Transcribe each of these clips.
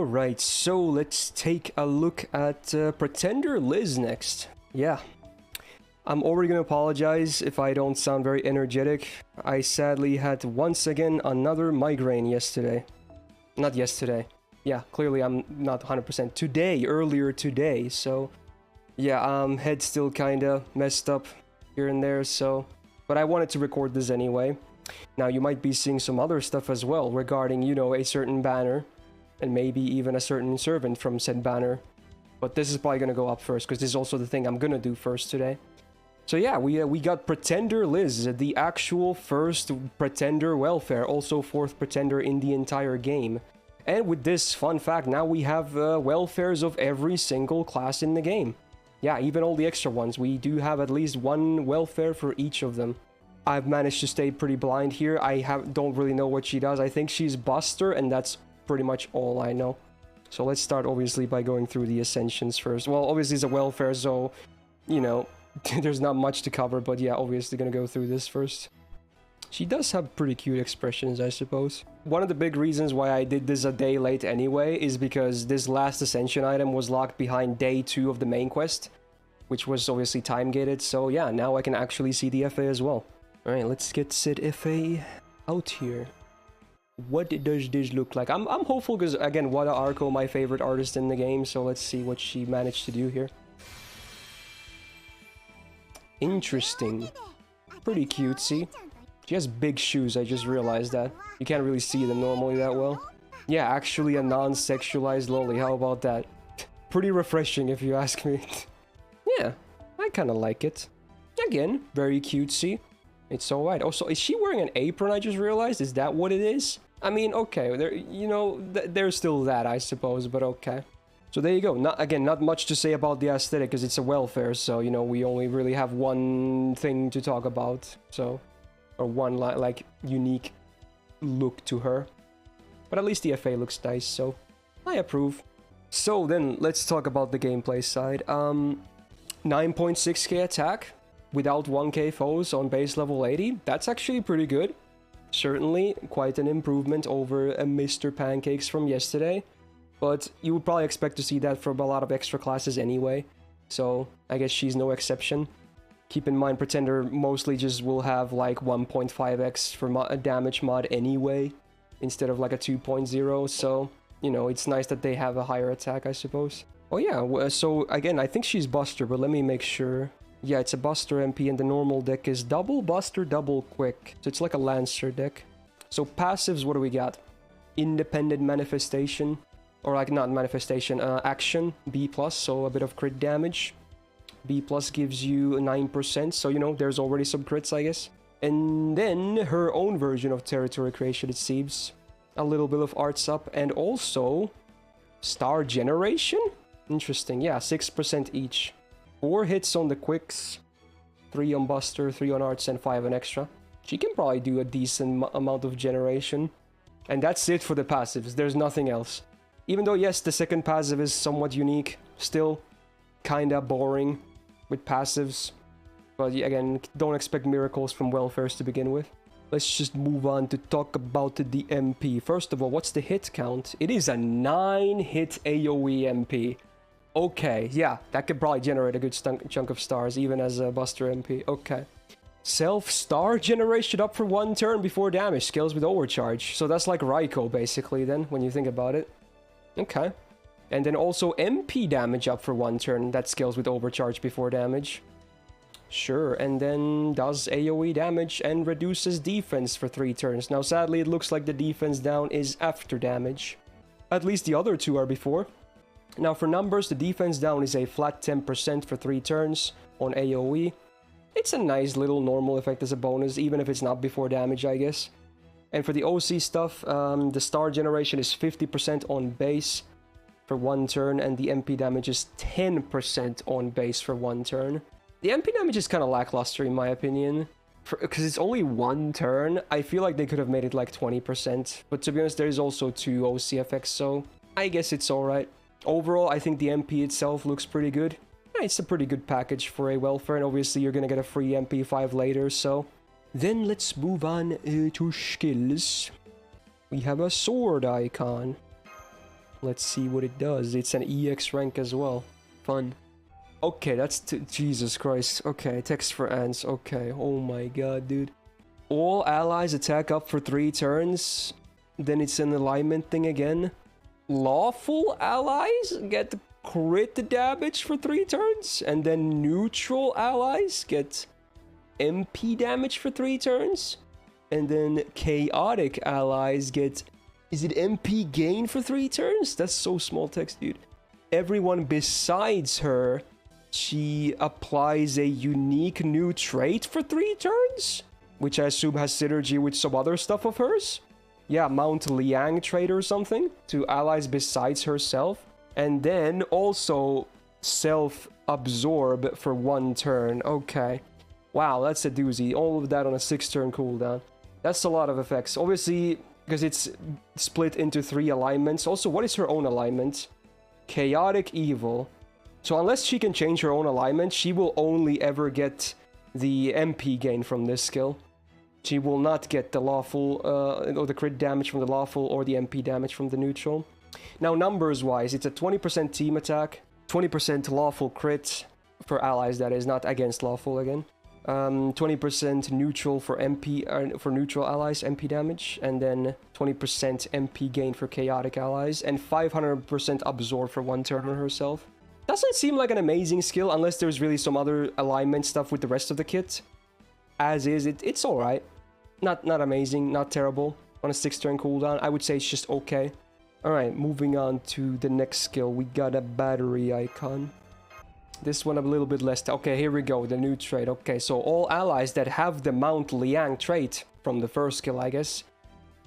Alright, so let's take a look at Pretender Liz next. Yeah. I'm already gonna apologize if I don't sound very energetic. I sadly had once again another migraine yesterday. Not yesterday. Yeah, clearly I'm not 100%. Today, earlier today, so... Yeah, head still kinda messed up here and there, so... But I wanted to record this anyway. Now, you might be seeing some other stuff as well regarding, you know, a certain banner. And maybe even a certain servant from said banner. But this is probably gonna go up first, because this is also the thing I'm gonna do first today. So yeah, we got Pretender Liz, the actual first Pretender welfare, also fourth Pretender in the entire game. And with this fun fact, now we have welfares of every single class in the game. Yeah, even all the extra ones. We do have at least one welfare for each of them. I've managed to stay pretty blind here. I don't really know what she does. I think she's Buster, and that's pretty much all I know. So let's start obviously by going through the Ascensions first. Well, obviously it's a welfare, so, you know, there's not much to cover, but yeah, obviously gonna go through this first. She does have pretty cute expressions, I suppose. One of the big reasons why I did this a day late anyway is because this last Ascension item was locked behind day 2 of the main quest, which was obviously time-gated, so yeah, now I can actually see the FA as well. Alright, let's get said FA out here. What does this look like? I'm hopeful because, again, Wada Arco, my favorite artist in the game, so let's see what she managed to do here. Interesting. Pretty cutesy. She has big shoes, I just realized that. You can't really see them normally that well. Yeah, actually a non-sexualized loli, how about that? Pretty refreshing if you ask me. Yeah, I kind of like it. Again, very cutesy. It's alright. Also, is she wearing an apron, I just realized? Is that what it is? I mean, okay, there, you know, there's still that, I suppose, but okay. So there you go. Not much to say about the aesthetic, because it's a welfare, so, you know, we only really have one thing to talk about, so... Or one, like, unique look to her. But at least the FA looks nice, so I approve. So then, let's talk about the gameplay side. 9.6k attack without 1k foes on base level 80. That's actually pretty good. Certainly quite an improvement over Mr. Pancakes from yesterday. But you would probably expect to see that from a lot of extra classes anyway. So I guess she's no exception. Keep in mind, Pretender mostly just will have like 1.5x for a damage mod anyway, instead of like a 2.0, so, you know, it's nice that they have a higher attack, I suppose. Oh yeah, so again, I think she's Buster, but let me make sure. Yeah, it's a Buster MP, and the normal deck is double Buster, double Quick, so it's like a Lancer deck. So passives, what do we got? Independent Manifestation, or like not Manifestation, Action, B+, so a bit of crit damage. B+ gives you 9%, so, you know, there's already some crits, I guess. And then her own version of Territory Creation, it seems. A little bit of Arts Up, and also Star Generation? Interesting, yeah, 6% each. 4 hits on the Quicks, 3 on Buster, 3 on Arts, and 5 on Extra. She can probably do a decent amount of Generation. And that's it for the passives, there's nothing else. Even though, yes, the second passive is somewhat unique, still kinda boring with passives, but again, don't expect miracles from welfares to begin with. Let's just move on to talk about the MP. First of all, what's the hit count? It is a 9-hit AoE MP. Okay, yeah, that could probably generate a good chunk of stars, even as a Buster MP. Okay. Self-star generation up for 1 turn before damage, scales with overcharge. So that's like Raikou, basically, then, when you think about it. Okay. And then also MP damage up for 1 turn, that scales with overcharge before damage. Sure, and then does AoE damage and reduces defense for 3 turns. Now sadly it looks like the defense down is after damage. At least the other 2 are before. Now for numbers, the defense down is a flat 10% for 3 turns on AoE. It's a nice little normal effect as a bonus, even if it's not before damage, I guess. And for the OC stuff, the star generation is 50% on base for 1 turn, and the MP damage is 10% on base for 1 turn. The MP damage is kind of lackluster in my opinion, because it's only 1 turn. I feel like they could have made it like 20%, but to be honest, there's also 2 OC effects, so I guess it's alright. Overall, I think the MP itself looks pretty good. It's a pretty good package for a welfare, and obviously you're gonna get a free MP5 later, so... Then let's move on to skills. We have a sword icon. Let's see what it does. It's an EX rank as well. Fun. Okay, that's Jesus Christ. Okay, text for ants. Okay, oh my god, dude. All allies attack up for 3 turns. Then it's an alignment thing again. Lawful allies get crit damage for 3 turns. And then neutral allies get MP damage for 3 turns. And then chaotic allies get... Is it MP gain for 3 turns? That's so small text, dude. Everyone besides her, she applies a unique new trait for 3 turns? Which I assume has synergy with some other stuff of hers? Yeah, Mount Liang trait or something to allies besides herself. And then also self-absorb for 1 turn. Okay. Wow, that's a doozy. All of that on a 6-turn cooldown. That's a lot of effects. Obviously, because it's split into 3 alignments. Also, what is her own alignment? Chaotic Evil. So unless she can change her own alignment, she will only ever get the MP gain from this skill. She will not get the lawful, or the crit damage from the lawful, or the MP damage from the neutral. Now, numbers-wise, it's a 20% team attack, 20% lawful crit for allies, that is, not against lawful again. 20% neutral for MP, for neutral allies, MP damage, and then 20% MP gain for chaotic allies, and 500% absorb for 1 turn on herself. Doesn't seem like an amazing skill unless there's really some other alignment stuff with the rest of the kit. As is, it's alright. Not amazing, not terrible. On a 6-turn cooldown, I would say it's just okay. Alright, moving on to the next skill. We got a battery icon. This one a little bit less... Okay, here we go, the new trait. Okay, so all allies that have the Mount Liang trait from the first skill, I guess.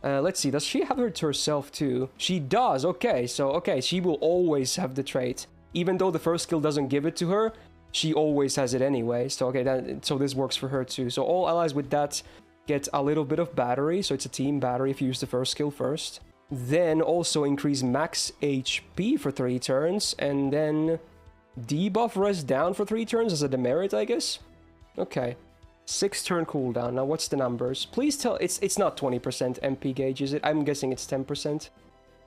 Let's see, does she have it herself too? She does, okay, so okay, she will always have the trait. Even though the first skill doesn't give it to her, she always has it anyway. So okay, so this works for her too. So all allies with that get a little bit of battery, so it's a team battery if you use the first skill first. Then also increase max HP for 3 turns, and then debuff rest down for 3 turns as a demerit, I guess. Okay. 6-turn cooldown. Now what's the numbers? Please tell... It's not 20% MP gauge, is it? I'm guessing it's 10%.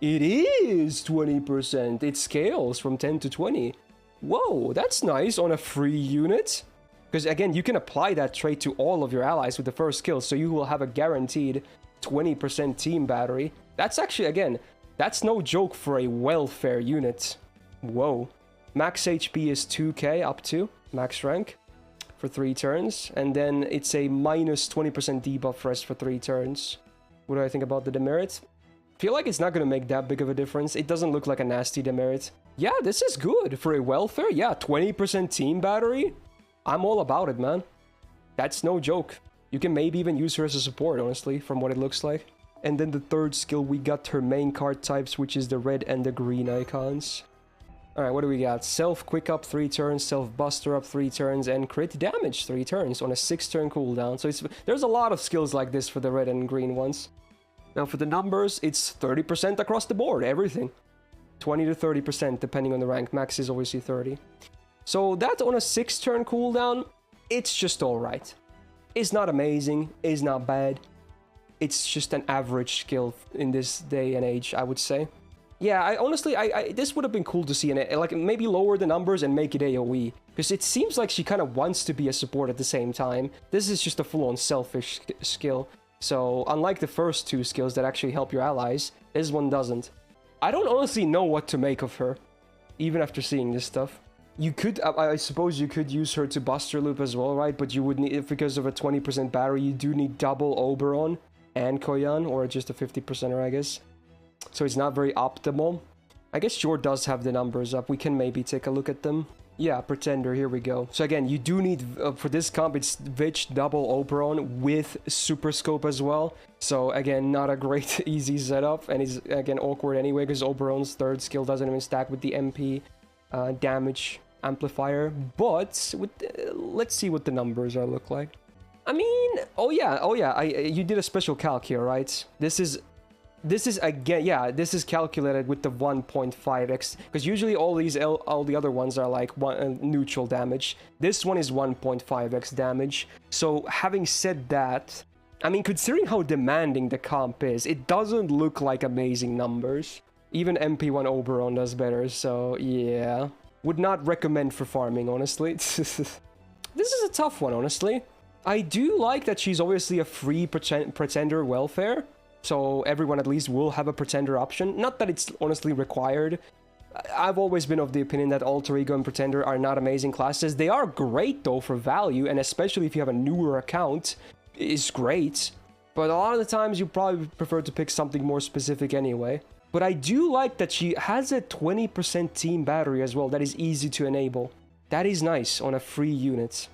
It is 20%. It scales from 10 to 20. Whoa, that's nice on a free unit. Because again, you can apply that trait to all of your allies with the first skill, so you will have a guaranteed 20% team battery. That's actually, again, that's no joke for a welfare unit. Whoa. Max HP is 2k up to max rank for 3 turns. And then it's a minus 20% debuff rest for 3 turns. What do I think about the demerit? Feel like it's not going to make that big of a difference. It doesn't look like a nasty demerit. Yeah, this is good for a welfare. Yeah, 20% team battery. I'm all about it, man. That's no joke. You can maybe even use her as a support, honestly, from what it looks like. And then the third skill, we got her main card types, which is the red and the green icons. Alright, what do we got? Self-quick up 3 turns, self-buster up 3 turns, and crit damage 3 turns on a 6-turn cooldown. So there's a lot of skills like this for the red and green ones. Now for the numbers, it's 30% across the board, everything. 20 to 30% depending on the rank. Max is obviously 30. So that on a 6-turn cooldown, it's just alright. It's not amazing, it's not bad. It's just an average skill in this day and age, I would say. Yeah, honestly, this would have been cool to see in it. Like, maybe lower the numbers and make it AoE. Because it seems like she kind of wants to be a support at the same time. This is just a full-on selfish skill. So, unlike the first 2 skills that actually help your allies, this one doesn't. I don't honestly know what to make of her, even after seeing this stuff. You could, I suppose you could use her to Buster Loop as well, right? But you would need, because of a 20% battery, you do need double Oberon and Koyan, or just a 50%er, I guess. So it's not very optimal. I guess Jor does have the numbers up. We can maybe take a look at them. Yeah, Pretender, here we go. So again, you do need, for this comp, it's Vich double Oberon with Super Scope as well. So again, not a great easy setup, and it's again awkward anyway, because Oberon's 3rd skill doesn't even stack with the MP damage amplifier. But with, let's see what the numbers are look like. I mean, oh yeah, you did a special calc here, right? This is again, yeah, this is calculated with the 1.5x, because usually all the other ones are like neutral damage. This one is 1.5x damage. So having said that, I mean, considering how demanding the comp is, it doesn't look like amazing numbers. Even MP1 Oberon does better, so yeah. Would not recommend for farming, honestly. This is a tough one, honestly. I do like that she's obviously a free pretender welfare, so everyone at least will have a pretender option. Not that it's honestly required. I've always been of the opinion that Alter Ego and Pretender are not amazing classes. They are great, though, for value, and especially if you have a newer account, is great. But a lot of the times, you probably prefer to pick something more specific anyway. But I do like that she has a 20% team battery as well that is easy to enable. That is nice on a free unit.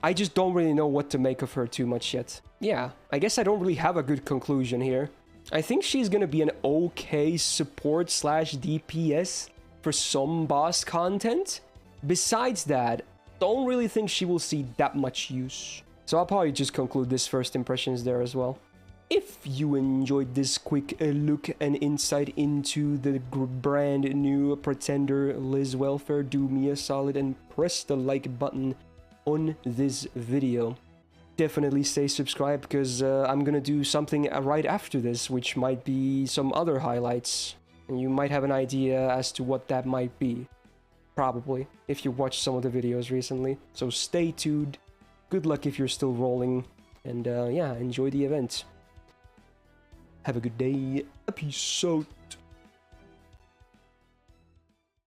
I just don't really know what to make of her too much yet. Yeah, I guess I don't really have a good conclusion here. I think she's gonna be an okay support slash DPS for some boss content. Besides that, don't really think she will see that much use. So I'll probably just conclude this first impressions there as well. If you enjoyed this quick look and insight into the brand new Pretender Liz Welfare, do me a solid and press the like button on this video. Definitely stay subscribed because I'm gonna do something right after this, which might be some other highlights. And you might have an idea as to what that might be. Probably, if you watched some of the videos recently. So stay tuned. Good luck if you're still rolling. And yeah, enjoy the event. Have a good day. Peace out.